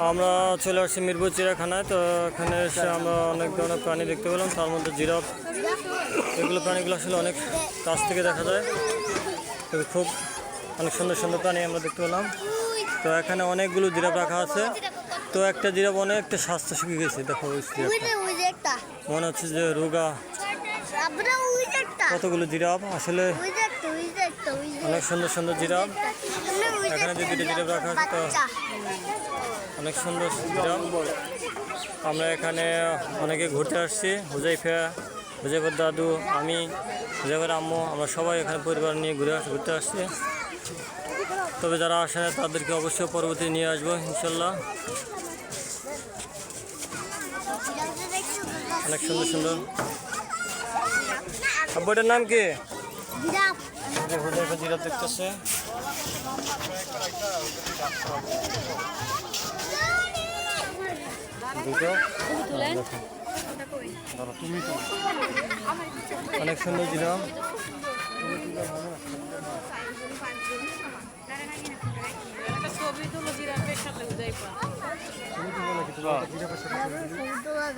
আমরা চলে আসছি মিরপুর চিড়িয়াখানায়। তো এখানে এসে আমরা অনেক ধরনের প্রাণী দেখতে পেলাম, তার মধ্যে জিরাফ। এগুলো প্রাণীগুলো আসলে অনেক কাছ থেকে দেখা যায়, তো খুব অনেক সুন্দর সুন্দর প্রাণী আমরা দেখতে পেলাম। তো এখানে অনেকগুলো জিরাফ রাখা আছে। তো একটা জিরাফ অনেকটা স্বাস্থ্য শিখে গেছে, দেখো মনে হচ্ছে যে রোগা। কতগুলো জিরাফ, আসলে অনেক সুন্দর সুন্দর জিরাফ। এখানে যে দুটো জিরাফ রাখা আছে, তো অনেক সুন্দর জিরাফ। আমরা এখানে অনেকে ঘুরতে আসছি, হুজাইফার দাদু, আমি, হুজাইফার আম্মু, আমরা সবাই এখানে পরিবার নিয়ে ঘুরতে আসছি। তবে যারা আসে না তাদেরকে অবশ্যই পরবর্তী নিয়ে আসবো ইনশাল্লাহ। অনেক সুন্দর সুন্দর। আব্বুটার নাম কি? হুজাইফা জিরাফ দেখতেছে। অনেক সুন্দর জিরাফ। ছবি তুলো জিরাফের সাথে।